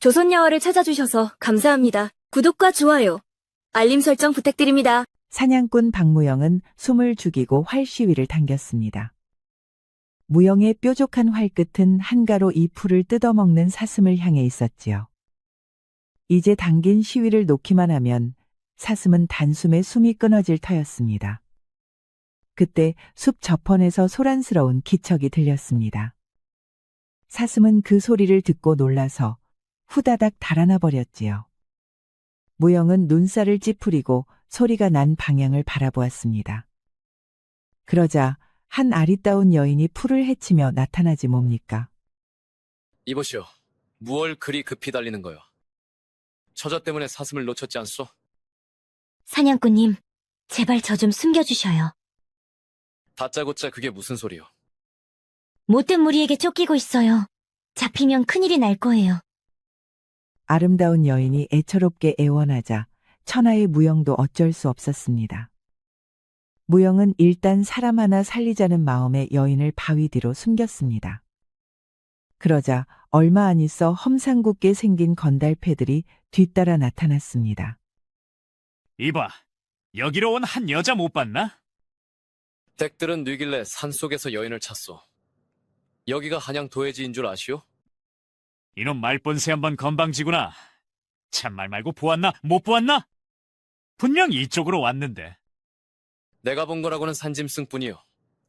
조선야화를 찾아주셔서 감사합니다. 구독과 좋아요, 알림 설정 부탁드립니다. 사냥꾼 박무영은 숨을 죽이고 활 시위를 당겼습니다. 무영의 뾰족한 활끝은 한가로 이 풀을 뜯어먹는 사슴을 향해 있었지요. 이제 당긴 시위를 놓기만 하면 사슴은 단숨에 숨이 끊어질 터였습니다. 그때 숲 저편에서 소란스러운 기척이 들렸습니다. 사슴은 그 소리를 듣고 놀라서 후다닥 달아나 버렸지요. 무영은 눈살을 찌푸리고 소리가 난 방향을 바라보았습니다. 그러자 한 아리따운 여인이 풀을 헤치며 나타나지 뭡니까? 이보시오. 무얼 그리 급히 달리는 거요? 처자 때문에 사슴을 놓쳤지 않소? 사냥꾼님, 제발 저 좀 숨겨주셔요. 다짜고짜 그게 무슨 소리요? 못된 무리에게 쫓기고 있어요. 잡히면 큰일이 날 거예요. 아름다운 여인이 애처롭게 애원하자 천하의 무영도 어쩔 수 없었습니다. 무영은 일단 사람 하나 살리자는 마음에 여인을 바위 뒤로 숨겼습니다. 그러자 얼마 안 있어 험상궂게 생긴 건달패들이 뒤따라 나타났습니다. 이봐, 여기로 온 한 여자 못 봤나? 댁들은 뉘길래 산속에서 여인을 찾소. 여기가 한양 도해지인 줄 아시오? 이놈 말본새 한번 건방지구나. 참말 말고 보았나? 못 보았나? 분명 이쪽으로 왔는데. 내가 본 거라고는 산짐승뿐이요.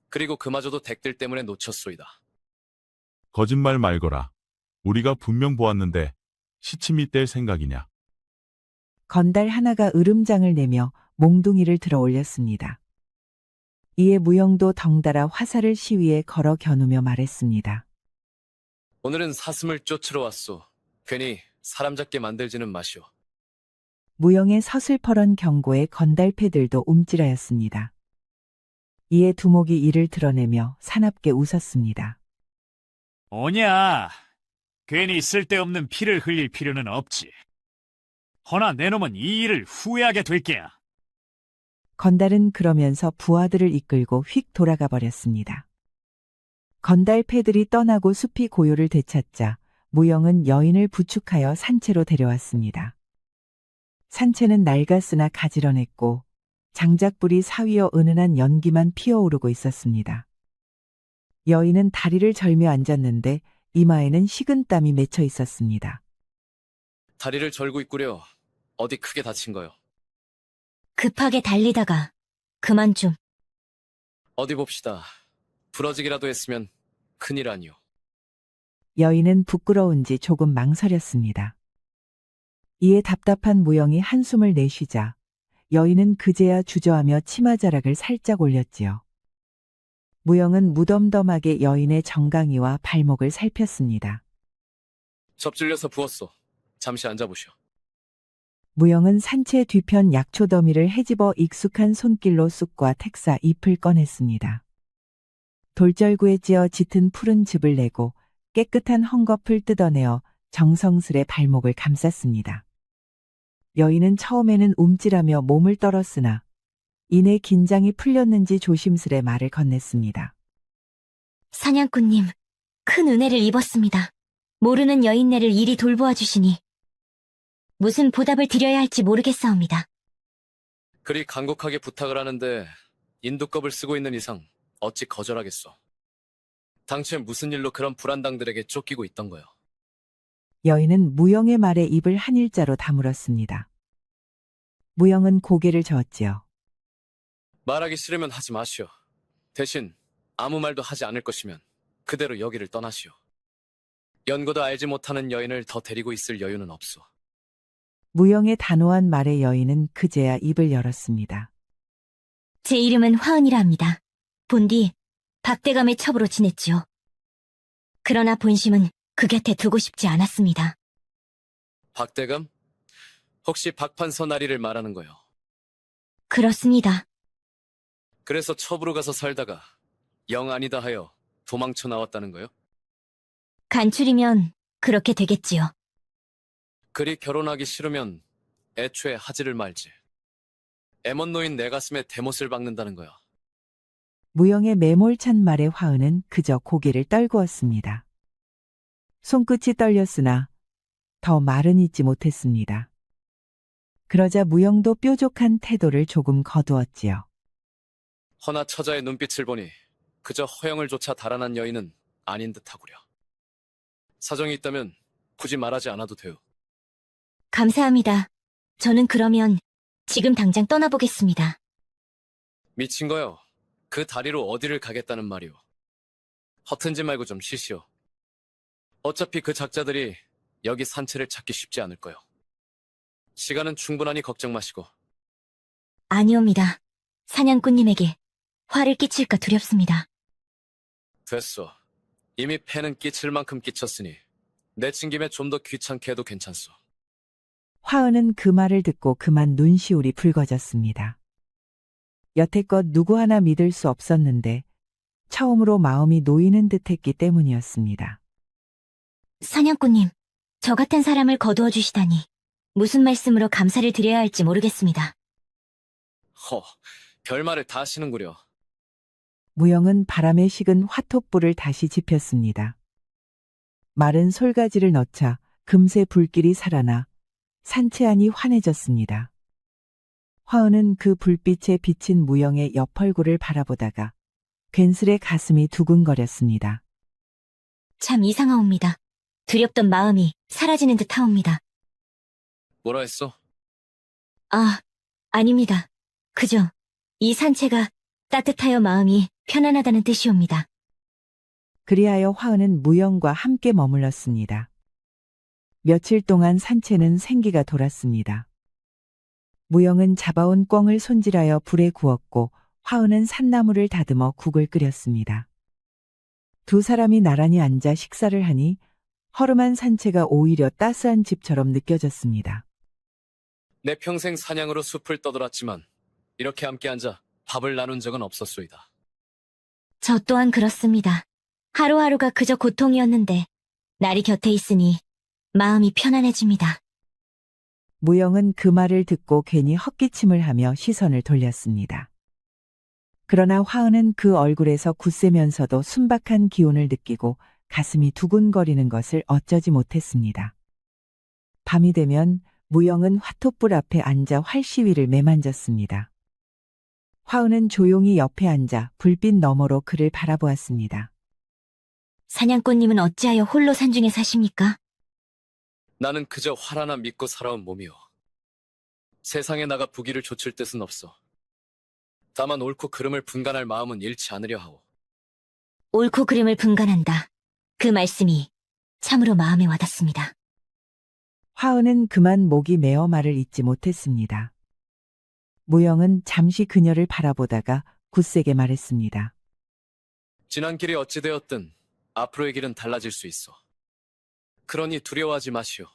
그리고 그마저도 댁들 때문에 놓쳤소이다. 거짓말 말거라. 우리가 분명 보았는데 시침이 뗄 생각이냐. 건달 하나가 으름장을 내며 몽둥이를 들어 올렸습니다. 이에 무영도 덩달아 화살을 시위에 걸어 겨누며 말했습니다. 오늘은 사슴을 쫓으러 왔소. 괜히 사람 잡게 만들지는 마시오. 무영의 서슬퍼런 경고에 건달패들도 움찔하였습니다. 이에 두목이 이를 드러내며 사납게 웃었습니다. 오냐, 괜히 쓸데없는 피를 흘릴 필요는 없지. 허나 내 놈은 이 일을 후회하게 될 게야. 건달은 그러면서 부하들을 이끌고 휙 돌아가 버렸습니다. 건달패들이 떠나고 숲이 고요를 되찾자 무영은 여인을 부축하여 산채로 데려왔습니다. 산채는 낡았으나 가지런했고 장작불이 사위어 은은한 연기만 피어오르고 있었습니다. 여인은 다리를 절며 앉았는데 이마에는 식은땀이 맺혀 있었습니다. 다리를 절고 있구려. 어디 크게 다친 거요? 급하게 달리다가 그만 좀. 어디 봅시다. 부러지기라도 했으면 큰일 아니오. 여인은 부끄러운지 조금 망설였습니다. 이에 답답한 무영이 한숨을 내쉬자 여인은 그제야 주저하며 치마자락을 살짝 올렸지요. 무영은 무덤덤하게 여인의 정강이와 발목을 살폈습니다. 접질려서 부었소. 잠시 앉아보시오. 무영은 산채 뒤편 약초 더미를 헤집어 익숙한 손길로 쑥과 택사 잎을 꺼냈습니다. 돌절구에 찧어 짙은 푸른 즙을 내고 깨끗한 헝겊을 뜯어내어 정성스레 발목을 감쌌습니다. 여인은 처음에는 움찔하며 몸을 떨었으나 이내 긴장이 풀렸는지 조심스레 말을 건넸습니다. 사냥꾼님, 큰 은혜를 입었습니다. 모르는 여인네를 이리 돌보아 주시니 무슨 보답을 드려야 할지 모르겠사옵니다. 그리 간곡하게 부탁을 하는데 인두껍을 쓰고 있는 이상 어찌 거절하겠소. 당최 무슨 일로 그런 불안당들에게 쫓기고 있던 거요? 여인은 무영의 말에 입을 한 일자로 다물었습니다. 무영은 고개를 저었지요. 말하기 싫으면 하지 마시오. 대신 아무 말도 하지 않을 것이면 그대로 여기를 떠나시오. 연고도 알지 못하는 여인을 더 데리고 있을 여유는 없소. 무영의 단호한 말에 여인은 그제야 입을 열었습니다. 제 이름은 화은이라 합니다. 본디 박대감의 첩으로 지냈지요. 그러나 본심은 그 곁에 두고 싶지 않았습니다. 박대감? 혹시 박판서 나리를 말하는 거요? 그렇습니다. 그래서 첩으로 가서 살다가 영 아니다 하여 도망쳐 나왔다는 거요? 간출이면 그렇게 되겠지요. 그리 결혼하기 싫으면 애초에 하지를 말지. 애먼노인 내 가슴에 대못을 박는다는 거야. 무영의 매몰찬 말에 화은은 그저 고개를 떨구었습니다. 손끝이 떨렸으나 더 말은 잇지 못했습니다. 그러자 무영도 뾰족한 태도를 조금 거두었지요. 허나 처자의 눈빛을 보니 그저 허영을 조차 달아난 여인은 아닌 듯하구려. 사정이 있다면 굳이 말하지 않아도 돼요. 감사합니다. 저는 그러면 지금 당장 떠나보겠습니다. 미친 거요. 그 다리로 어디를 가겠다는 말이오. 허튼 짓 말고 좀 쉬시오. 어차피 그 작자들이 여기 산채를 찾기 쉽지 않을 거요. 시간은 충분하니 걱정 마시고. 아니옵니다. 사냥꾼님에게 화를 끼칠까 두렵습니다. 됐소. 이미 패는 끼칠 만큼 끼쳤으니 내친 김에 좀 더 귀찮게 해도 괜찮소. 화은은 그 말을 듣고 그만 눈시울이 붉어졌습니다. 여태껏 누구 하나 믿을 수 없었는데 처음으로 마음이 놓이는 듯했기 때문이었습니다. 사냥꾼님, 저 같은 사람을 거두어 주시다니 무슨 말씀으로 감사를 드려야 할지 모르겠습니다. 별말을 다 하시는구려. 무영은 바람에 식은 화톳불을 다시 지폈습니다. 마른 솔가지를 넣자 금세 불길이 살아나 산채 안이 환해졌습니다. 화은은 그 불빛에 비친 무영의 옆얼굴을 바라보다가 괜스레 가슴이 두근거렸습니다. 참 이상하옵니다. 두렵던 마음이 사라지는 듯 하옵니다. 뭐라 했소? 아, 아닙니다. 그저 이 산채가 따뜻하여 마음이 편안하다는 뜻이옵니다. 그리하여 화은은 무영과 함께 머물렀습니다. 며칠 동안 산채는 생기가 돌았습니다. 무영은 잡아온 꿩을 손질하여 불에 구웠고 화은은 산나물을 다듬어 국을 끓였습니다. 두 사람이 나란히 앉아 식사를 하니 허름한 산채가 오히려 따스한 집처럼 느껴졌습니다. 내 평생 사냥으로 숲을 떠돌았지만 이렇게 함께 앉아 밥을 나눈 적은 없었소이다. 저 또한 그렇습니다. 하루하루가 그저 고통이었는데 날이 곁에 있으니 마음이 편안해집니다. 무영은 그 말을 듣고 괜히 헛기침을 하며 시선을 돌렸습니다. 그러나 화은은 그 얼굴에서 굳세면서도 순박한 기운을 느끼고 가슴이 두근거리는 것을 어쩌지 못했습니다. 밤이 되면 무영은 화톳불 앞에 앉아 활시위를 매만졌습니다. 화은은 조용히 옆에 앉아 불빛 너머로 그를 바라보았습니다. 사냥꾼님은 어찌하여 홀로 산중에 사십니까? 나는 그저 활 하나 믿고 살아온 몸이오. 세상에 나가 부귀를 좇을 뜻은 없어. 다만 옳고 그름을 분간할 마음은 잃지 않으려 하오. 옳고 그름을 분간한다. 그 말씀이 참으로 마음에 와닿습니다. 화은은 그만 목이 메어 말을 잇지 못했습니다. 무영은 잠시 그녀를 바라보다가 굳세게 말했습니다. 지난 길이 어찌 되었든 앞으로의 길은 달라질 수 있어. 그러니 두려워하지 마시오.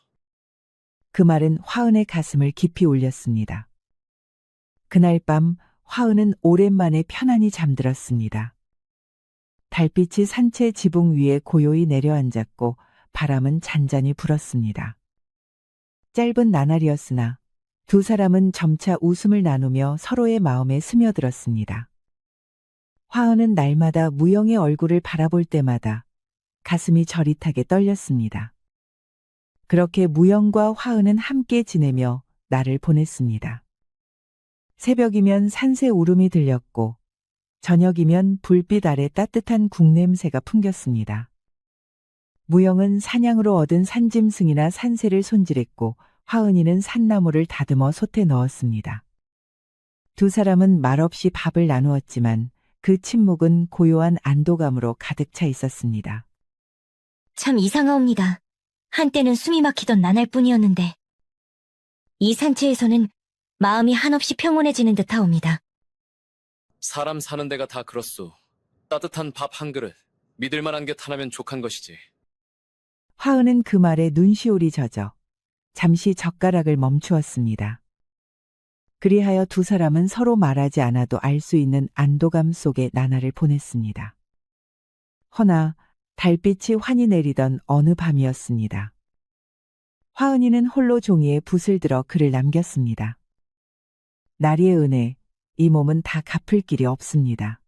그 말은 화은의 가슴을 깊이 울렸습니다. 그날 밤 화은은 오랜만에 편안히 잠들었습니다. 달빛이 산채 지붕 위에 고요히 내려앉았고 바람은 잔잔히 불었습니다. 짧은 나날이었으나 두 사람은 점차 웃음을 나누며 서로의 마음에 스며들었습니다. 화은은 날마다 무영의 얼굴을 바라볼 때마다 가슴이 저릿하게 떨렸습니다. 그렇게 무영과 화은은 함께 지내며 날을 보냈습니다. 새벽이면 산새 울음이 들렸고 저녁이면 불빛 아래 따뜻한 국냄새가 풍겼습니다. 무영은 사냥으로 얻은 산짐승이나 산새를 손질했고 화은이는 산나물을 다듬어 솥에 넣었습니다. 두 사람은 말없이 밥을 나누었지만 그 침묵은 고요한 안도감으로 가득 차 있었습니다. 참 이상하옵니다. 한때는 숨이 막히던 나날뿐이었는데 이 산채에서는 마음이 한없이 평온해지는 듯하옵니다. 사람 사는 데가 다 그렇소. 따뜻한 밥 한 그릇, 믿을 만한 게 하나면 족한 것이지. 화은은 그 말에 눈시울이 젖어 잠시 젓가락을 멈추었습니다. 그리하여 두 사람은 서로 말하지 않아도 알 수 있는 안도감 속에 나날을 보냈습니다. 허나 달빛이 환히 내리던 어느 밤이었습니다. 화은이는 홀로 종이에 붓을 들어 글을 남겼습니다. 나리의 은혜, 이 몸은 다 갚을 길이 없습니다.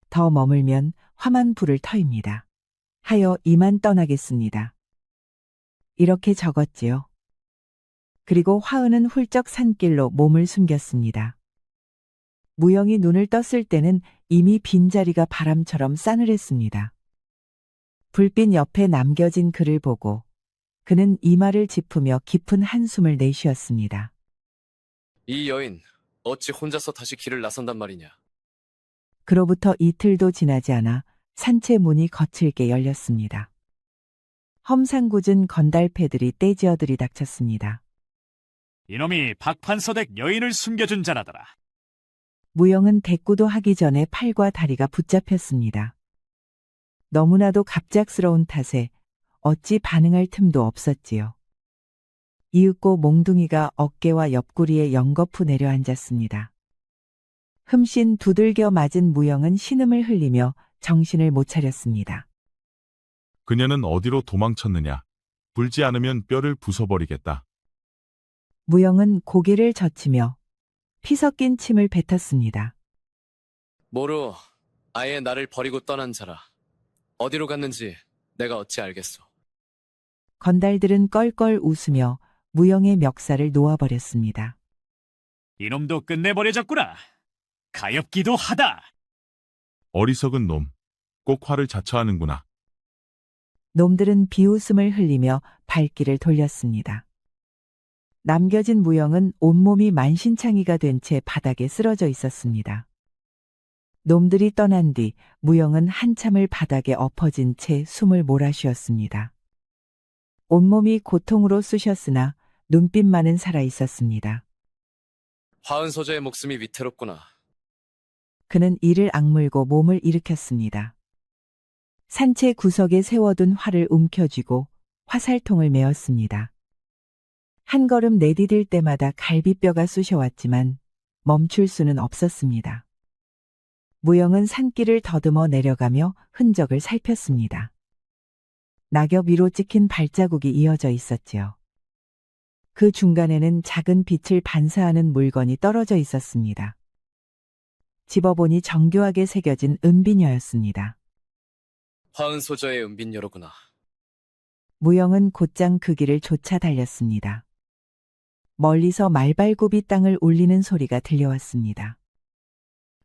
더 머물면 화만 불을 터입니다. 하여 이만 떠나겠습니다. 이렇게 적었지요. 그리고 화은은 훌쩍 산길로 몸을 숨겼습니다. 무영이 눈을 떴을 때는 이미 빈자리가 바람처럼 싸늘했습니다. 불빛 옆에 남겨진 글을 보고 그는 이마를 짚으며 깊은 한숨을 내쉬었습니다. 이 여인, 어찌 혼자서 다시 길을 나선단 말이냐? 그로부터 이틀도 지나지 않아 산채 문이 거칠게 열렸습니다. 험상궂은 건달패들이 떼지어 들이닥쳤습니다. 이놈이 박판서댁 여인을 숨겨준 자라더라. 무영은 대꾸도 하기 전에 팔과 다리가 붙잡혔습니다. 너무나도 갑작스러운 탓에 어찌 반응할 틈도 없었지요. 이윽고 몽둥이가 어깨와 옆구리에 연거푸 내려앉았습니다. 흠씬 두들겨 맞은 무영은 신음을 흘리며 정신을 못 차렸습니다. 그녀는 어디로 도망쳤느냐? 불지 않으면 뼈를 부숴버리겠다. 무영은 고개를 젖히며 피 섞인 침을 뱉었습니다. 모로, 아예 나를 버리고 떠난 자라. 어디로 갔는지 내가 어찌 알겠소. 건달들은 껄껄 웃으며 무영의 멱살을 놓아버렸습니다. 이놈도 끝내버려졌구나. 가엾기도 하다. 어리석은 놈. 꼭 화를 자처하는구나. 놈들은 비웃음을 흘리며 발길을 돌렸습니다. 남겨진 무영은 온몸이 만신창이가 된 채 바닥에 쓰러져 있었습니다. 놈들이 떠난 뒤 무영은 한참을 바닥에 엎어진 채 숨을 몰아쉬었습니다. 온몸이 고통으로 쑤셨으나 눈빛만은 살아 있었습니다. 화은 소저의 목숨이 위태롭구나. 그는 이를 악물고 몸을 일으켰습니다. 산채 구석에 세워둔 활을 움켜쥐고 화살통을 메었습니다. 한 걸음 내디딜 때마다 갈비뼈가 쑤셔왔지만 멈출 수는 없었습니다. 무영은 산길을 더듬어 내려가며 흔적을 살폈습니다. 낙엽 위로 찍힌 발자국이 이어져 있었지요. 그 중간에는 작은 빛을 반사하는 물건이 떨어져 있었습니다. 집어보니 정교하게 새겨진 은비녀였습니다. 화은 소저의 은빈여로구나. 무영은 곧장 그 길을 쫓아 달렸습니다. 멀리서 말발굽이 땅을 울리는 소리가 들려왔습니다.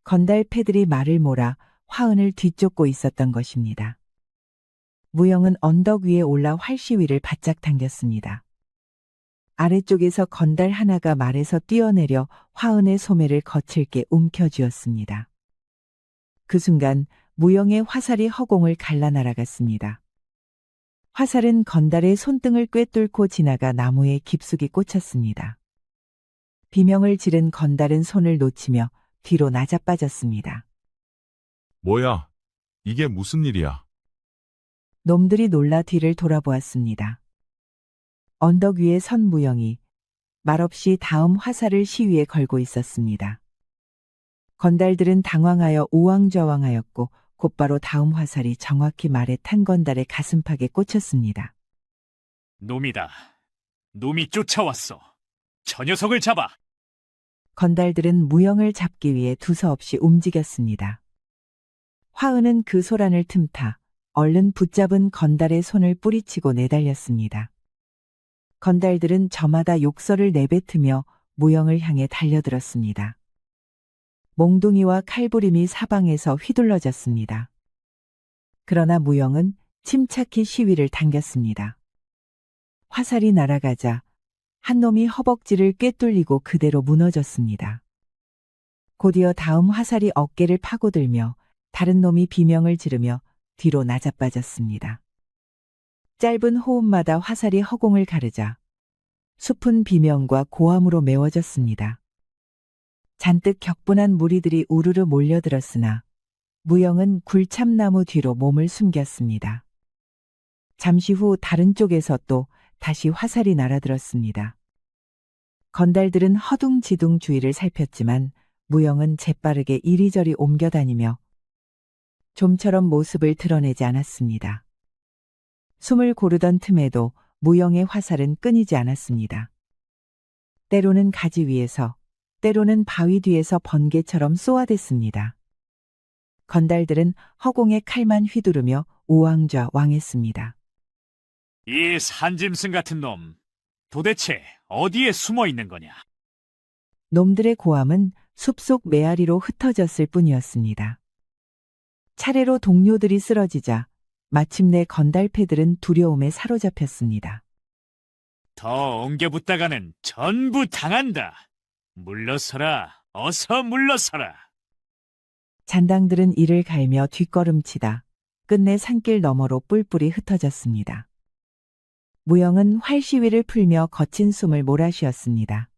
건달패들이 말을 몰아 화은을 뒤쫓고 있었던 것입니다. 무영은 언덕 위에 올라 활시위를 바짝 당겼습니다. 아래쪽에서 건달 하나가 말에서 뛰어내려 화은의 소매를 거칠게 움켜쥐었습니다. 그 순간 무영의 화살이 허공을 갈라 날아갔습니다. 화살은 건달의 손등을 꿰뚫고 지나가 나무에 깊숙이 꽂혔습니다. 비명을 지른 건달은 손을 놓치며 뒤로 나자빠졌습니다. 뭐야? 이게 무슨 일이야? 놈들이 놀라 뒤를 돌아보았습니다. 언덕 위에 선 무영이 말없이 다음 화살을 시위에 걸고 있었습니다. 건달들은 당황하여 우왕좌왕하였고 곧바로 다음 화살이 정확히 말에 탄 건달의 가슴팍에 꽂혔습니다. 놈이다. 놈이 쫓아왔어. 저 녀석을 잡아. 건달들은 무영을 잡기 위해 두서없이 움직였습니다. 화은은 그 소란을 틈타 얼른 붙잡은 건달의 손을 뿌리치고 내달렸습니다. 건달들은 저마다 욕설을 내뱉으며 무영을 향해 달려들었습니다. 몽둥이와 칼부림이 사방에서 휘둘러졌습니다. 그러나 무영은 침착히 시위를 당겼습니다. 화살이 날아가자 한 놈이 허벅지를 꿰뚫리고 그대로 무너졌습니다. 곧이어 다음 화살이 어깨를 파고들며 다른 놈이 비명을 지르며 뒤로 나자빠졌습니다. 짧은 호흡마다 화살이 허공을 가르자 숲은 비명과 고함으로 메워졌습니다. 잔뜩 격분한 무리들이 우르르 몰려들었으나 무영은 굴참나무 뒤로 몸을 숨겼습니다. 잠시 후 다른 쪽에서 또 다시 화살이 날아들었습니다. 건달들은 허둥지둥 주위를 살폈지만 무영은 재빠르게 이리저리 옮겨다니며 좀처럼 모습을 드러내지 않았습니다. 숨을 고르던 틈에도 무영의 화살은 끊이지 않았습니다. 때로는 가지 위에서, 때로는 바위 뒤에서 번개처럼 쏘아댔습니다. 건달들은 허공에 칼만 휘두르며 우왕좌왕했습니다. 이 산짐승 같은 놈, 도대체 어디에 숨어 있는 거냐? 놈들의 고함은 숲속 메아리로 흩어졌을 뿐이었습니다. 차례로 동료들이 쓰러지자 마침내 건달패들은 두려움에 사로잡혔습니다. 더 엉겨붙다가는 전부 당한다. 물러서라, 어서 물러서라. 잔당들은 이를 갈며 뒷걸음치다 끝내 산길 너머로 뿔뿔이 흩어졌습니다. 무영은 활시위를 풀며 거친 숨을 몰아쉬었습니다.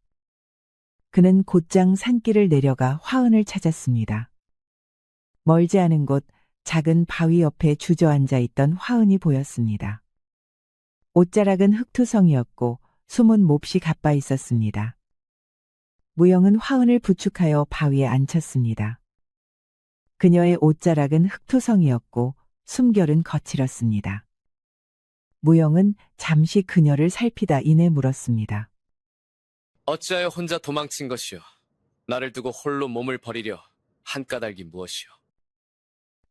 그는 곧장 산길을 내려가 화은을 찾았습니다. 멀지 않은 곳 작은 바위 옆에 주저앉아 있던 화은이 보였습니다. 옷자락은 흙투성이었고 숨은 몹시 가빠 있었습니다. 무영은 화은을 부축하여 바위에 앉혔습니다. 그녀의 옷자락은 흙투성이었고 숨결은 거칠었습니다. 무영은 잠시 그녀를 살피다 이내 물었습니다. 어찌하여 혼자 도망친 것이오? 나를 두고 홀로 몸을 버리려 한 까닭이 무엇이오?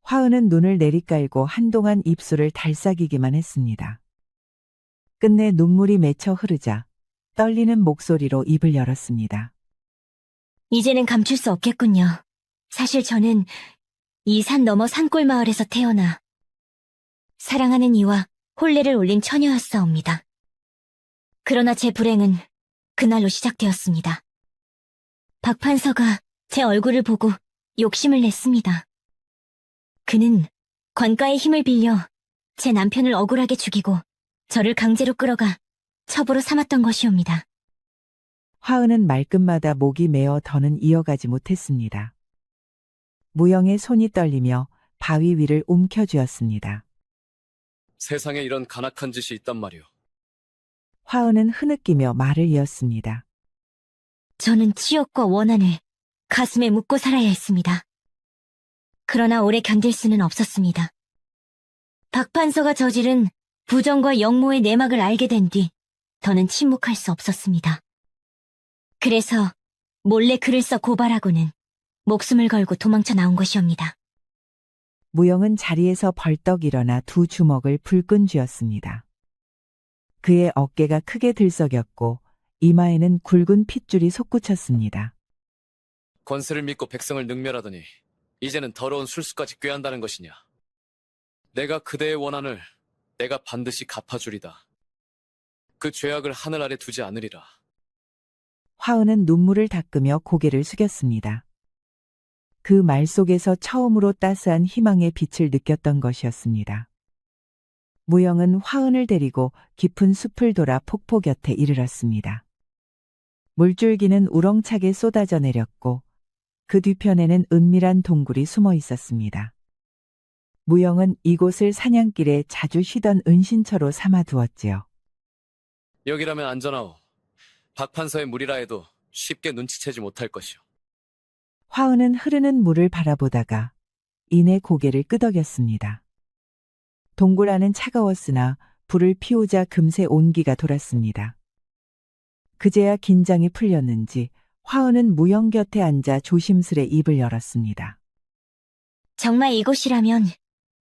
화은은 눈을 내리깔고 한동안 입술을 달싹이기만 했습니다. 끝내 눈물이 맺혀 흐르자 떨리는 목소리로 입을 열었습니다. 이제는 감출 수 없겠군요. 사실 저는 이 산 너머 산골 마을에서 태어나 사랑하는 이와 혼례를 올린 처녀였사옵니다. 그러나 제 불행은 그날로 시작되었습니다. 박판서가 제 얼굴을 보고 욕심을 냈습니다. 그는 관가의 힘을 빌려 제 남편을 억울하게 죽이고 저를 강제로 끌어가 첩으로 삼았던 것이옵니다. 화은은 말끝마다 목이 메어 더는 이어가지 못했습니다. 무영의 손이 떨리며 바위 위를 움켜쥐었습니다. 세상에 이런 간악한 짓이 있단 말이오. 화은은 흐느끼며 말을 이었습니다. 저는 치욕과 원한을 가슴에 묻고 살아야 했습니다. 그러나 오래 견딜 수는 없었습니다. 박판서가 저지른 부정과 영모의 내막을 알게 된 뒤 더는 침묵할 수 없었습니다. 그래서 몰래 글을 써 고발하고는 목숨을 걸고 도망쳐 나온 것이옵니다. 무영은 자리에서 벌떡 일어나 두 주먹을 불끈 쥐었습니다. 그의 어깨가 크게 들썩였고 이마에는 굵은 핏줄이 솟구쳤습니다. 권세를 믿고 백성을 능멸하더니 이제는 더러운 술수까지 꾀한다는 것이냐? 내가 그대의 원한을 내가 반드시 갚아주리다. 그 죄악을 하늘 아래 두지 않으리라. 화은은 눈물을 닦으며 고개를 숙였습니다. 그 말 속에서 처음으로 따스한 희망의 빛을 느꼈던 것이었습니다. 무영은 화은을 데리고 깊은 숲을 돌아 폭포 곁에 이르렀습니다. 물줄기는 우렁차게 쏟아져 내렸고 그 뒤편에는 은밀한 동굴이 숨어 있었습니다. 무영은 이곳을 사냥길에 자주 쉬던 은신처로 삼아두었지요. 여기라면 안전하오. 박판서의 물이라 해도 쉽게 눈치채지 못할 것이오. 화은은 흐르는 물을 바라보다가 이내 고개를 끄덕였습니다. 동굴 안은 차가웠으나 불을 피우자 금세 온기가 돌았습니다. 그제야 긴장이 풀렸는지 화은은 무영 곁에 앉아 조심스레 입을 열었습니다. 정말 이곳이라면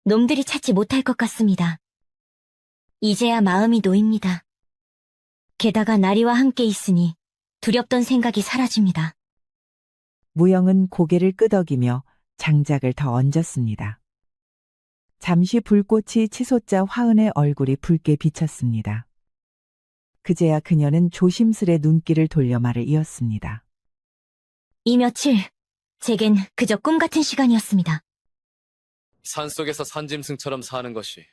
놈들이 찾지 못할 것 같습니다. 이제야 마음이 놓입니다. 게다가 나리와 함께 있으니 두렵던 생각이 사라집니다. 무영은 고개를 끄덕이며 장작을 더 얹었습니다. 잠시 불꽃이 치솟자 화은의 얼굴이 붉게 비쳤습니다. 그제야 그녀는 조심스레 눈길을 돌려 말을 이었습니다. 이 며칠 제겐 그저 꿈 같은 시간이었습니다. 산속에서 산짐승처럼 사는 것이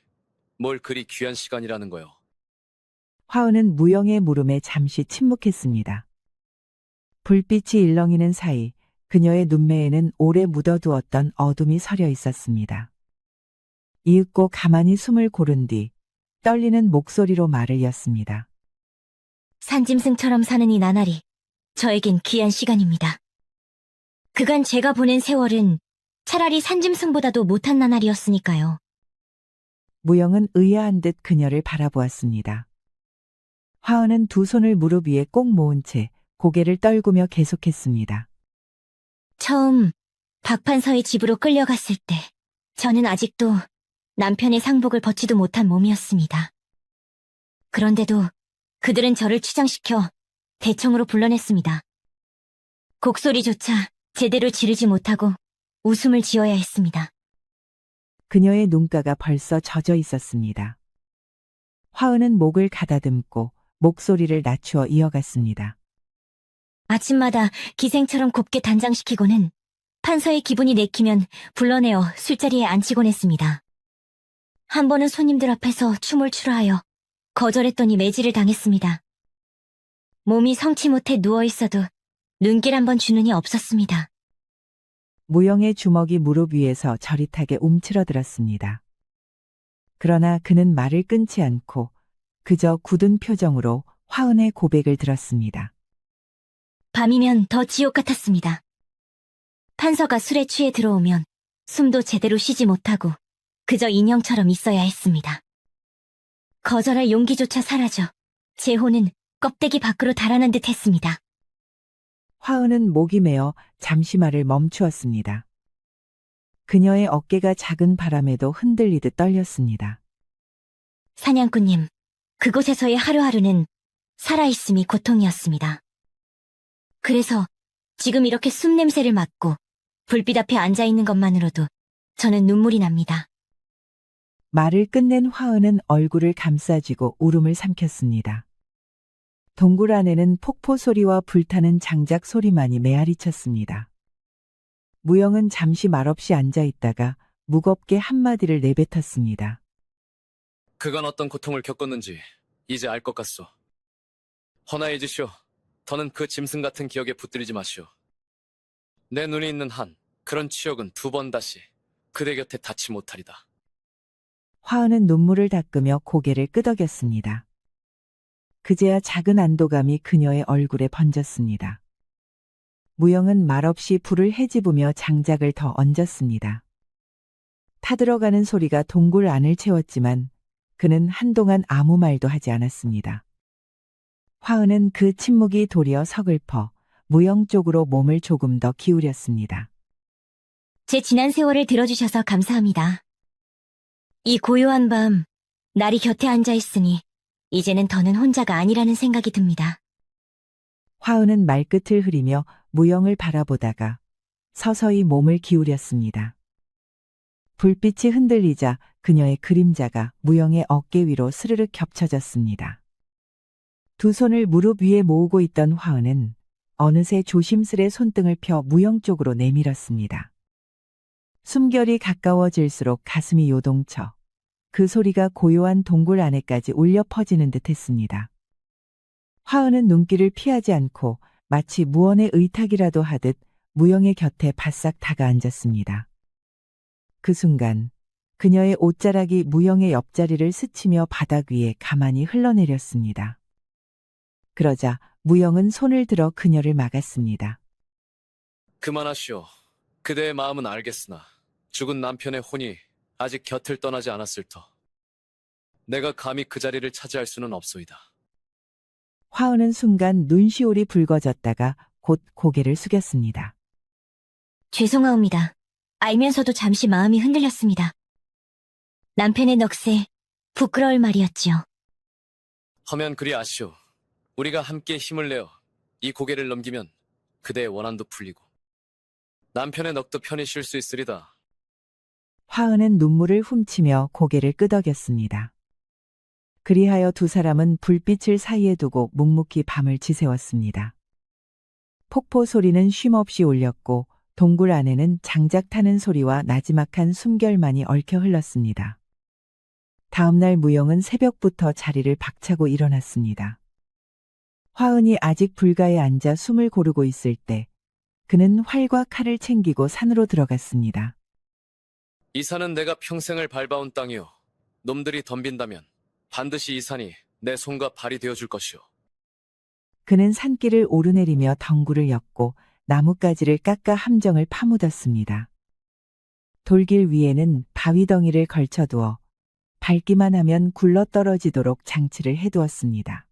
뭘 그리 귀한 시간이라는 거요. 화은은 무영의 물음에 잠시 침묵했습니다. 불빛이 일렁이는 사이 그녀의 눈매에는 오래 묻어두었던 어둠이 서려 있었습니다. 이윽고 가만히 숨을 고른 뒤 떨리는 목소리로 말을 이었습니다. 산짐승처럼 사는 이 나날이 저에겐 귀한 시간입니다. 그간 제가 보낸 세월은 차라리 산짐승보다도 못한 나날이었으니까요. 무영은 의아한 듯 그녀를 바라보았습니다. 화은은 두 손을 무릎 위에 꼭 모은 채 고개를 떨구며 계속했습니다. 처음 박판서의 집으로 끌려갔을 때 저는 아직도 남편의 상복을 벗지도 못한 몸이었습니다. 그런데도 그들은 저를 취장시켜 대청으로 불러냈습니다. 곡소리조차 제대로 지르지 못하고 웃음을 지어야 했습니다. 그녀의 눈가가 벌써 젖어 있었습니다. 화은은 목을 가다듬고 목소리를 낮추어 이어갔습니다. 아침마다 기생처럼 곱게 단장시키고는 판서의 기분이 내키면 불러내어 술자리에 앉히곤 했습니다. 한 번은 손님들 앞에서 춤을 추라 하여 거절했더니 매질을 당했습니다. 몸이 성치 못해 누워있어도 눈길 한 번 주는이 없었습니다. 무영의 주먹이 무릎 위에서 저릿하게 움츠러들었습니다. 그러나 그는 말을 끊지 않고 그저 굳은 표정으로 화은의 고백을 들었습니다. 밤이면 더 지옥 같았습니다. 판서가 술에 취해 들어오면 숨도 제대로 쉬지 못하고 그저 인형처럼 있어야 했습니다. 거절할 용기조차 사라져 제 혼은 껍데기 밖으로 달아난 듯 했습니다. 화은은 목이 메어 잠시 말을 멈추었습니다. 그녀의 어깨가 작은 바람에도 흔들리듯 떨렸습니다. 사냥꾼님, 그곳에서의 하루하루는 살아있음이 고통이었습니다. 그래서 지금 이렇게 숨 냄새를 맡고 불빛 앞에 앉아있는 것만으로도 저는 눈물이 납니다. 말을 끝낸 화은은 얼굴을 감싸쥐고 울음을 삼켰습니다. 동굴 안에는 폭포 소리와 불타는 장작 소리만이 메아리쳤습니다. 무영은 잠시 말없이 앉아있다가 무겁게 한마디를 내뱉었습니다. 그간 어떤 고통을 겪었는지 이제 알 것 같소. 허나 잊으시오. 더는 그 짐승 같은 기억에 붙들리지 마시오. 내 눈이 있는 한 그런 치욕은 두 번 다시 그대 곁에 닿지 못하리다. 화은은 눈물을 닦으며 고개를 끄덕였습니다. 그제야 작은 안도감이 그녀의 얼굴에 번졌습니다. 무영은 말없이 불을 헤집으며 장작을 더 얹었습니다. 타들어가는 소리가 동굴 안을 채웠지만 그는 한동안 아무 말도 하지 않았습니다. 화은은 그 침묵이 도리어 서글퍼 무영 쪽으로 몸을 조금 더 기울였습니다. 제 지난 세월을 들어주셔서 감사합니다. 이 고요한 밤, 날이 곁에 앉아있으니 이제는 더는 혼자가 아니라는 생각이 듭니다. 화은은 말끝을 흐리며 무영을 바라보다가 서서히 몸을 기울였습니다. 불빛이 흔들리자 그녀의 그림자가 무영의 어깨 위로 스르륵 겹쳐졌습니다. 두 손을 무릎 위에 모으고 있던 화은은 어느새 조심스레 손등을 펴 무영 쪽으로 내밀었습니다. 숨결이 가까워질수록 가슴이 요동쳐 그 소리가 고요한 동굴 안에까지 울려 퍼지는 듯 했습니다. 화은은 눈길을 피하지 않고 마치 무언의 의탁이라도 하듯 무영의 곁에 바싹 다가앉았습니다. 그 순간 그녀의 옷자락이 무영의 옆자리를 스치며 바닥 위에 가만히 흘러내렸습니다. 그러자 무영은 손을 들어 그녀를 막았습니다. 그만하시오. 그대의 마음은 알겠으나 죽은 남편의 혼이 아직 곁을 떠나지 않았을 터. 내가 감히 그 자리를 차지할 수는 없소이다. 화은은 순간 눈시울이 붉어졌다가 곧 고개를 숙였습니다. 죄송하옵니다. 알면서도 잠시 마음이 흔들렸습니다. 남편의 넋에 부끄러울 말이었지요. 허면 그리 아시오. 우리가 함께 힘을 내어 이 고개를 넘기면 그대의 원한도 풀리고 남편의 넋도 편히 쉴 수 있으리다. 화은은 눈물을 훔치며 고개를 끄덕였습니다. 그리하여 두 사람은 불빛을 사이에 두고 묵묵히 밤을 지새웠습니다. 폭포 소리는 쉼없이 울렸고 동굴 안에는 장작 타는 소리와 나지막한 숨결만이 얽혀 흘렀습니다. 다음날 무영은 새벽부터 자리를 박차고 일어났습니다. 화은이 아직 불가에 앉아 숨을 고르고 있을 때 그는 활과 칼을 챙기고 산으로 들어갔습니다. 이 산은 내가 평생을 밟아온 땅이오. 놈들이 덤빈다면 반드시 이 산이 내 손과 발이 되어줄 것이오. 그는 산길을 오르내리며 덩굴을 엮고 나뭇가지를 깎아 함정을 파묻었습니다. 돌길 위에는 바위덩이를 걸쳐두어 밟기만 하면 굴러떨어지도록 장치를 해두었습니다.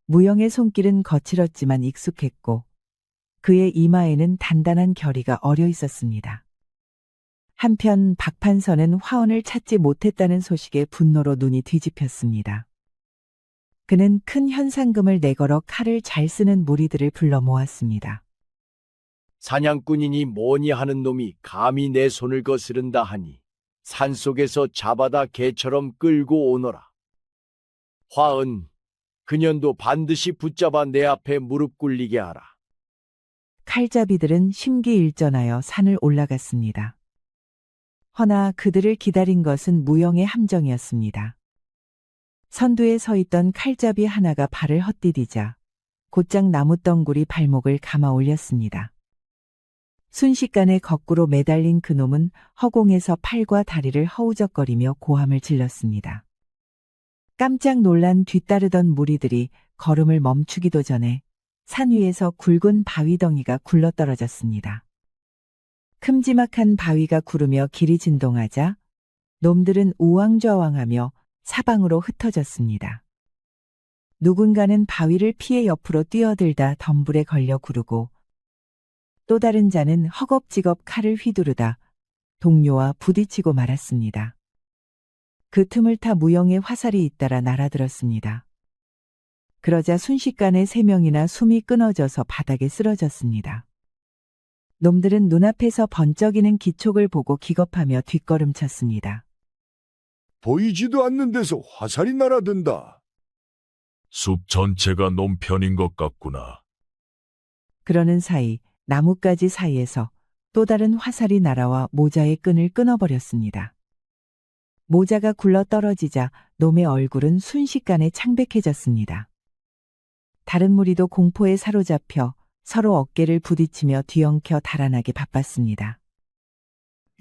무영의 손길은 거칠었지만 익숙했고 그의 이마에는 단단한 결의가 어려 있었습니다. 한편 박판서는 화원을 찾지 못했다는 소식에 분노로 눈이 뒤집혔습니다. 그는 큰 현상금을 내걸어 칼을 잘 쓰는 무리들을 불러 모았습니다. 사냥꾼이니 뭐니 하는 놈이 감히 내 손을 거스른다 하니 산속에서 잡아다 개처럼 끌고 오너라. 화은, 그년도 반드시 붙잡아 내 앞에 무릎 꿇리게 하라. 칼잡이들은 심기일전하여 산을 올라갔습니다. 허나 그들을 기다린 것은 무영의 함정이었습니다. 선두에 서 있던 칼잡이 하나가 발을 헛디디자 곧장 나무덩굴이 발목을 감아 올렸습니다. 순식간에 거꾸로 매달린 그놈은 허공에서 팔과 다리를 허우적거리며 고함을 질렀습니다. 깜짝 놀란 뒤따르던 무리들이 걸음을 멈추기도 전에 산 위에서 굵은 바위덩이가 굴러떨어졌습니다. 큼지막한 바위가 구르며 길이 진동하자 놈들은 우왕좌왕하며 사방으로 흩어졌습니다. 누군가는 바위를 피해 옆으로 뛰어들다 덤불에 걸려 구르고 또 다른 자는 허겁지겁 칼을 휘두르다 동료와 부딪히고 말았습니다. 그 틈을 타 무영의 화살이 잇따라 날아들었습니다. 그러자 순식간에 3명이나 숨이 끊어져서 바닥에 쓰러졌습니다. 놈들은 눈앞에서 번쩍이는 기촉을 보고 기겁하며 뒷걸음쳤습니다. 보이지도 않는 데서 화살이 날아든다. 숲 전체가 놈 편인 것 같구나. 그러는 사이 나뭇가지 사이에서 또 다른 화살이 날아와 모자의 끈을 끊어버렸습니다. 모자가 굴러 떨어지자 놈의 얼굴은 순식간에 창백해졌습니다. 다른 무리도 공포에 사로잡혀 서로 어깨를 부딪히며 뒤엉켜 달아나기 바빴습니다.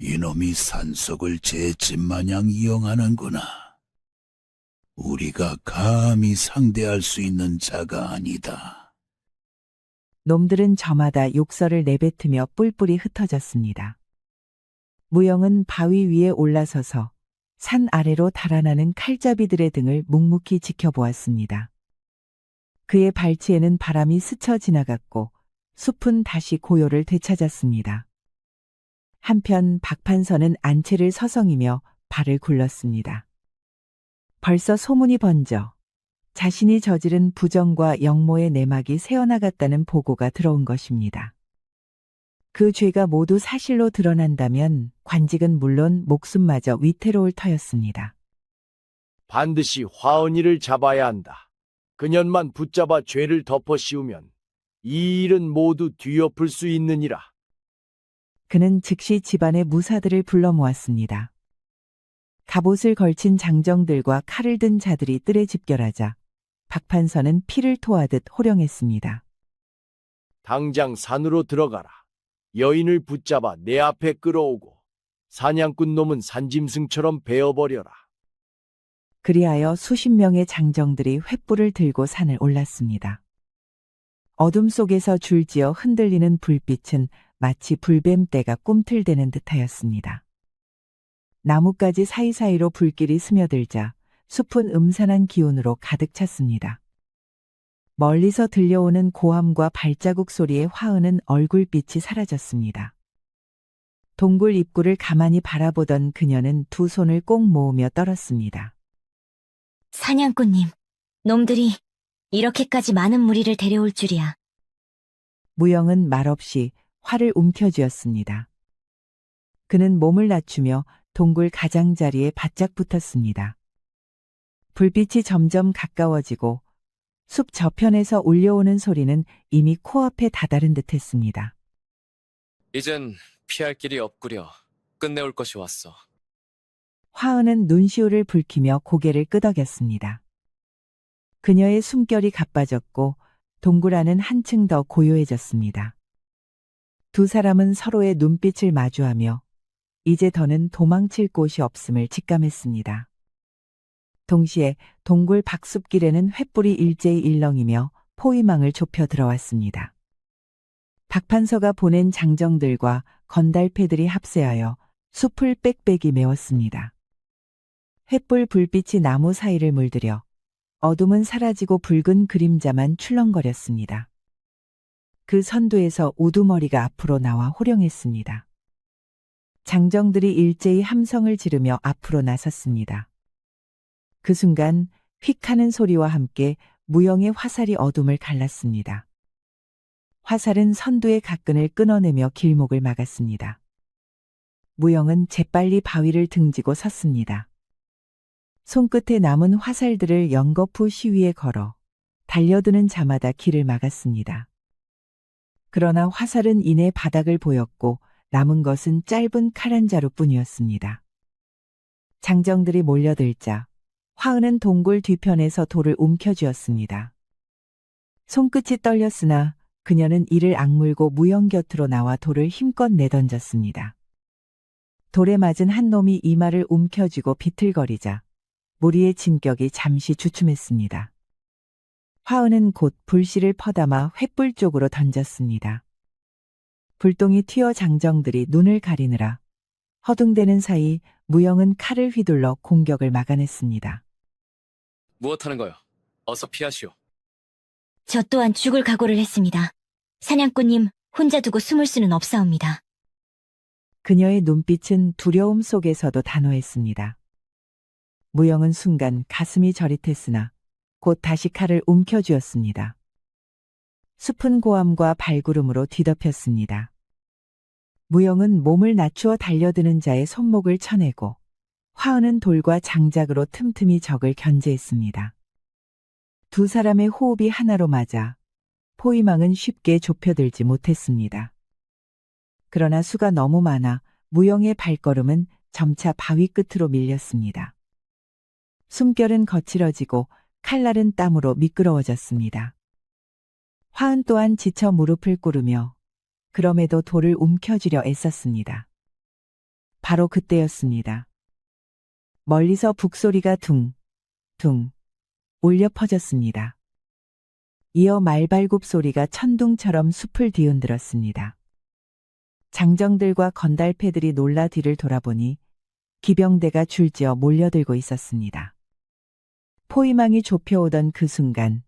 이놈이 산속을 제 집마냥 이용하는구나. 우리가 감히 상대할 수 있는 자가 아니다. 놈들은 저마다 욕설을 내뱉으며 뿔뿔이 흩어졌습니다. 무영은 바위 위에 올라서서 산 아래로 달아나는 칼잡이들의 등을 묵묵히 지켜보았습니다. 그의 발치에는 바람이 스쳐 지나갔고 숲은 다시 고요를 되찾았습니다. 한편 박판서는 안채를 서성이며 발을 굴렀습니다. 벌써 소문이 번져 자신이 저지른 부정과 역모의 내막이 새어나갔다는 보고가 들어온 것입니다. 그 죄가 모두 사실로 드러난다면 관직은 물론 목숨마저 위태로울 터였습니다. 반드시 화은이를 잡아야 한다. 그년만 붙잡아 죄를 덮어 씌우면 이 일은 모두 뒤엎을 수 있느니라. 그는 즉시 집안의 무사들을 불러 모았습니다. 갑옷을 걸친 장정들과 칼을 든 자들이 뜰에 집결하자 박판서는 피를 토하듯 호령했습니다. 당장 산으로 들어가라. 여인을 붙잡아 내 앞에 끌어오고 사냥꾼 놈은 산짐승처럼 베어버려라. 그리하여 수십 명의 장정들이 횃불을 들고 산을 올랐습니다. 어둠 속에서 줄지어 흔들리는 불빛은 마치 불뱀떼가 꿈틀대는 듯하였습니다. 나뭇가지 사이사이로 불길이 스며들자 숲은 음산한 기운으로 가득 찼습니다. 멀리서 들려오는 고함과 발자국 소리에 화은은 얼굴빛이 사라졌습니다. 동굴 입구를 가만히 바라보던 그녀는 두 손을 꼭 모으며 떨었습니다. 사냥꾼님, 놈들이 이렇게까지 많은 무리를 데려올 줄이야. 무영은 말없이 활을 움켜쥐었습니다. 그는 몸을 낮추며 동굴 가장자리에 바짝 붙었습니다. 불빛이 점점 가까워지고 숲 저편에서 울려오는 소리는 이미 코앞에 다다른 듯했습니다. 이젠 피할 길이 없구려. 끝내올 것이 왔어. 화은은 눈시울을 붉히며 고개를 끄덕였습니다. 그녀의 숨결이 가빠졌고 동굴 안은 한층 더 고요해졌습니다. 두 사람은 서로의 눈빛을 마주하며 이제 더는 도망칠 곳이 없음을 직감했습니다. 동시에 동굴 박숲길에는 횃불이 일제히 일렁이며 포위망을 좁혀 들어왔습니다. 박판서가 보낸 장정들과 건달패들이 합세하여 숲을 빽빽이 메웠습니다. 횃불 불빛이 나무 사이를 물들여 어둠은 사라지고 붉은 그림자만 출렁거렸습니다. 그 선두에서 우두머리가 앞으로 나와 호령했습니다. 장정들이 일제히 함성을 지르며 앞으로 나섰습니다. 그 순간 휙 하는 소리와 함께 무영의 화살이 어둠을 갈랐습니다. 화살은 선두의 각근을 끊어내며 길목을 막았습니다. 무영은 재빨리 바위를 등지고 섰습니다. 손끝에 남은 화살들을 연거푸 시위에 걸어 달려드는 자마다 길을 막았습니다. 그러나 화살은 이내 바닥을 보였고 남은 것은 짧은 칼 한 자루뿐이었습니다. 장정들이 몰려들자 화은은 동굴 뒤편에서 돌을 움켜쥐었습니다. 손끝이 떨렸으나 그녀는 이를 악물고 무영 곁으로 나와 돌을 힘껏 내던졌습니다. 돌에 맞은 한 놈이 이마를 움켜쥐고 비틀거리자 무리의 진격이 잠시 주춤했습니다. 화은은 곧 불씨를 퍼담아 횃불 쪽으로 던졌습니다. 불똥이 튀어 장정들이 눈을 가리느라 허둥대는 사이 무영은 칼을 휘둘러 공격을 막아냈습니다. 무엇하는 거요? 어서 피하시오. 저 또한 죽을 각오를 했습니다. 사냥꾼님, 혼자 두고 숨을 수는 없사옵니다. 그녀의 눈빛은 두려움 속에서도 단호했습니다. 무영은 순간 가슴이 저릿했으나 곧 다시 칼을 움켜쥐었습니다. 숲은 고함과 발구름으로 뒤덮였습니다. 무영은 몸을 낮추어 달려드는 자의 손목을 쳐내고 화은은 돌과 장작으로 틈틈이 적을 견제했습니다. 두 사람의 호흡이 하나로 맞아 포위망은 쉽게 좁혀들지 못했습니다. 그러나 수가 너무 많아 무영의 발걸음은 점차 바위 끝으로 밀렸습니다. 숨결은 거칠어지고 칼날은 땀으로 미끄러워졌습니다. 화은 또한 지쳐 무릎을 꿇으며 그럼에도 돌을 움켜쥐려 애썼습니다. 바로 그때였습니다. 멀리서 북소리가 둥, 둥, 울려 퍼졌습니다. 이어 말발굽 소리가 천둥처럼 숲을 뒤흔들었습니다. 장정들과 건달패들이 놀라 뒤를 돌아보니 기병대가 줄지어 몰려들고 있었습니다. 포위망이 좁혀오던 그 순간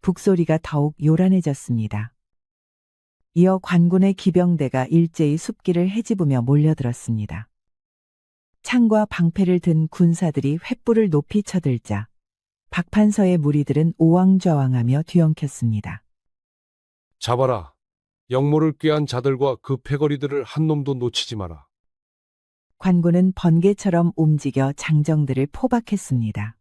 북소리가 더욱 요란해졌습니다. 이어 관군의 기병대가 일제히 숲길을 헤집으며 몰려들었습니다. 창과 방패를 든 군사들이 횃불을 높이 쳐들자 박판서의 무리들은 오왕좌왕하며 뒤엉켰습니다. 잡아라. 영모를 꾀한 자들과 그 패거리들을 한 놈도 놓치지 마라. 관군은 번개처럼 움직여 장정들을 포박했습니다.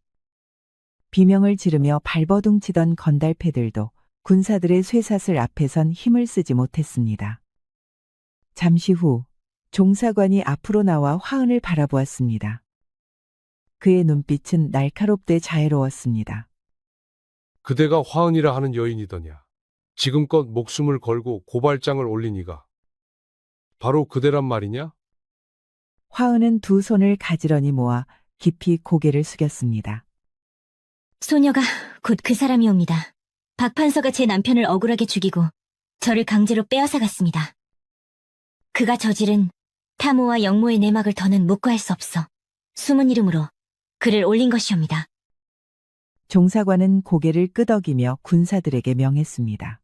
비명을 지르며 발버둥치던 건달패들도 군사들의 쇠사슬 앞에선 힘을 쓰지 못했습니다. 잠시 후 종사관이 앞으로 나와 화은을 바라보았습니다. 그의 눈빛은 날카롭되 자애로웠습니다. 그대가 화은이라 하는 여인이더냐. 지금껏 목숨을 걸고 고발장을 올린 이가 바로 그대란 말이냐? 화은은 두 손을 가지런히 모아 깊이 고개를 숙였습니다. 소녀가 곧 그 사람이옵니다. 박판서가 제 남편을 억울하게 죽이고 저를 강제로 빼앗아 갔습니다. 그가 저지른 타모와 영모의 내막을 더는 묵과할 수 없어 숨은 이름으로 글을 올린 것이옵니다. 종사관은 고개를 끄덕이며 군사들에게 명했습니다.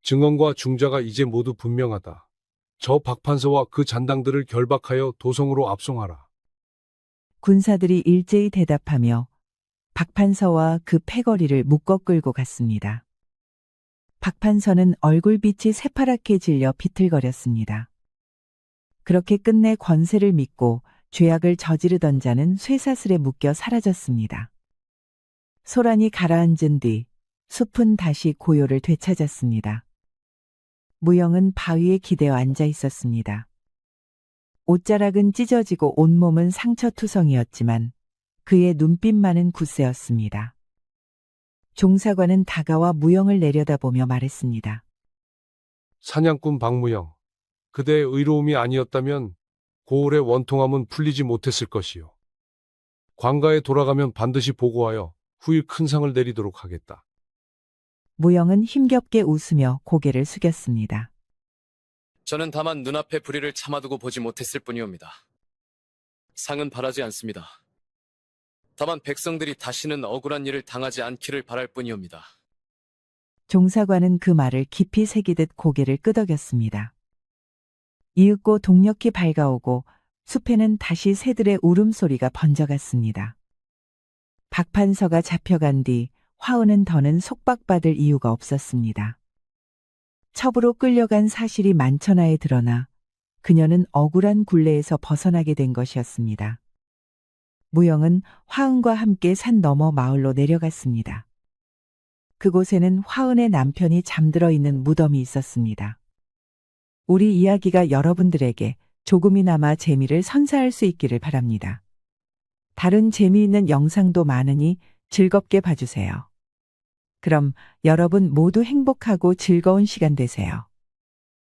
증언과 중자가 이제 모두 분명하다. 저 박판서와 그 잔당들을 결박하여 도성으로 압송하라. 군사들이 일제히 대답하며 박판서와 그 패거리를 묶어 끌고 갔습니다. 박판서는 얼굴빛이 새파랗게 질려 비틀거렸습니다. 그렇게 끝내 권세를 믿고 죄악을 저지르던 자는 쇠사슬에 묶여 사라졌습니다. 소란이 가라앉은 뒤 숲은 다시 고요를 되찾았습니다. 무영은 바위에 기대어 앉아 있었습니다. 옷자락은 찢어지고 온몸은 상처투성이었지만 그의 눈빛만은 굳세었습니다. 종사관은 다가와 무영을 내려다보며 말했습니다. 사냥꾼 박무영, 그대의 의로움이 아니었다면 고을의 원통함은 풀리지 못했을 것이요. 관가에 돌아가면 반드시 보고하여 후일 큰 상을 내리도록 하겠다. 무영은 힘겹게 웃으며 고개를 숙였습니다. 저는 다만 눈앞의 불의를 참아두고 보지 못했을 뿐이옵니다. 상은 바라지 않습니다. 다만 백성들이 다시는 억울한 일을 당하지 않기를 바랄 뿐이옵니다. 종사관은 그 말을 깊이 새기듯 고개를 끄덕였습니다. 이윽고 동력이 밝아오고 숲에는 다시 새들의 울음소리가 번져갔습니다. 박판서가 잡혀간 뒤 화은은 더는 속박받을 이유가 없었습니다. 첩으로 끌려간 사실이 만천하에 드러나 그녀는 억울한 굴레에서 벗어나게 된 것이었습니다. 무영은 화은과 함께 산 너머 마을로 내려갔습니다. 그곳에는 화은의 남편이 잠들어 있는 무덤이 있었습니다. 우리 이야기가 여러분들에게 조금이나마 재미를 선사할 수 있기를 바랍니다. 다른 재미있는 영상도 많으니 즐겁게 봐주세요. 그럼 여러분 모두 행복하고 즐거운 시간 되세요.